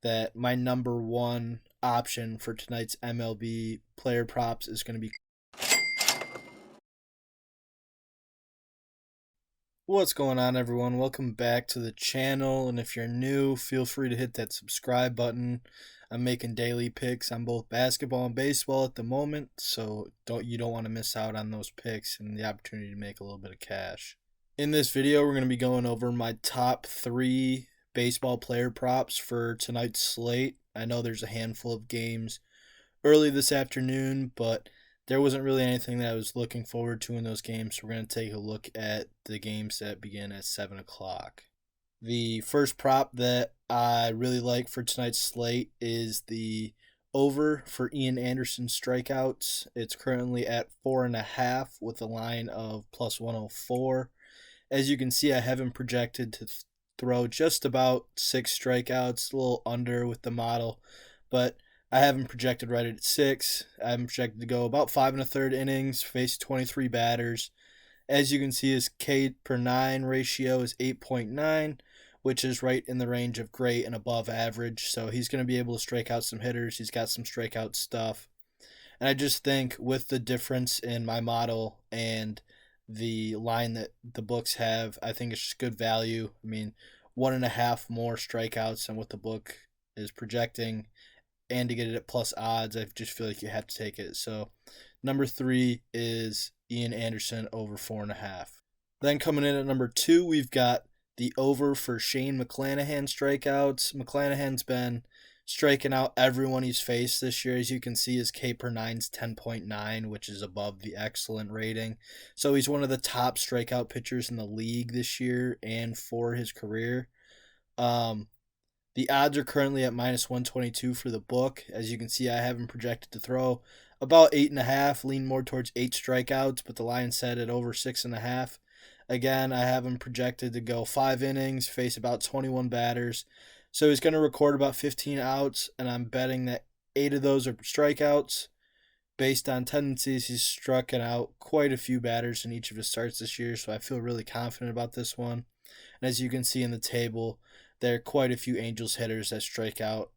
that my number one option for tonight's MLB player props is going to be. What's going on, everyone? Welcome back to the channel, and if you're new, feel free to hit that subscribe button. I'm making daily picks on both basketball and baseball at the moment, so you don't want to miss out on those picks and the opportunity to make a little bit of cash. In this video, we're going to be going over my top 3 baseball player props for tonight's slate. I know there's a handful of games early this afternoon, but there wasn't really anything that I was looking forward to in those games, so we're going to take a look at the games that begin at 7 o'clock. The first prop that I really like for tonight's slate is the over for Ian Anderson's strikeouts. It's currently at 4.5 with a line of plus 104. As you can see, I have him projected to throw just about 6 strikeouts, a little under with the model, but I have him projected right at 6. I have him projected to go about 5 1/3 innings, face 23 batters. As you can see, his K per 9 ratio is 8.9, which is right in the range of great and above average. So he's going to be able to strike out some hitters. He's got some strikeout stuff. And I just think with the difference in my model and the line that the books have, I think it's just good value. I mean, 1.5 more strikeouts than what the book is projecting, and to get it at plus odds, I just feel like you have to take it. So number 3 is Ian Anderson over 4.5. Then coming in at number 2, we've got the over for Shane McClanahan strikeouts. McClanahan's been striking out everyone he's faced this year. As you can see, his K per 9 is 10.9, which is above the excellent rating. So he's one of the top strikeout pitchers in the league this year and for his career. The odds are currently at minus 122 for the book. As you can see, I have him projected to throw about 8.5, lean more towards 8 strikeouts, but the line set at over 6.5. Again, I have him projected to go 5 innings, face about 21 batters. So he's going to record about 15 outs, and I'm betting that 8 of those are strikeouts. Based on tendencies, he's struck out quite a few batters in each of his starts this year, so I feel really confident about this one. And as you can see in the table, there are quite a few Angels hitters that strike out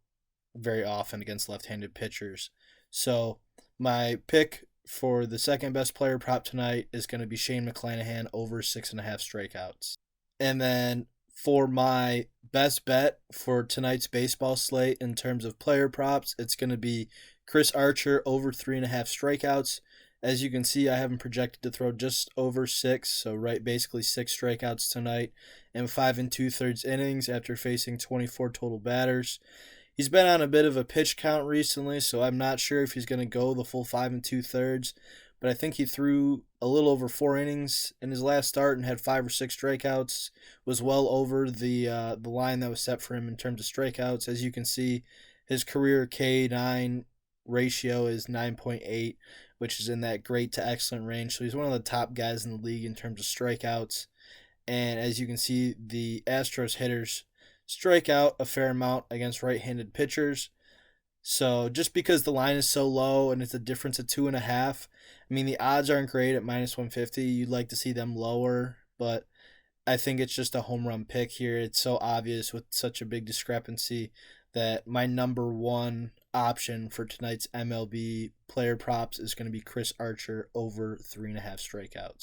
very often against left-handed pitchers. So my pick for the second best player prop tonight is going to be Shane McClanahan over 6.5 strikeouts. And then for my best bet for tonight's baseball slate in terms of player props, it's going to be Chris Archer over 3.5 strikeouts. As you can see, I have him projected to throw just over 6, so basically 6 strikeouts tonight and 5 2/3 innings after facing 24 total batters. He's been on a bit of a pitch count recently, so I'm not sure if he's going to go the full 5 2/3, but I think he threw a little over 4 innings in his last start and had 5 or 6 strikeouts. Was well over the line that was set for him in terms of strikeouts. As you can see, his career K9 ratio is 9.8, which is in that great to excellent range. So he's one of the top guys in the league in terms of strikeouts. And as you can see, the Astros hitters strike out a fair amount against right-handed pitchers. So just because the line is so low and it's a difference of 2.5, I mean, the odds aren't great at minus 150. You'd like to see them lower, but I think it's just a home run pick here. It's so obvious with such a big discrepancy that my number one option for tonight's MLB player props is going to be Chris Archer over 3.5 strikeouts.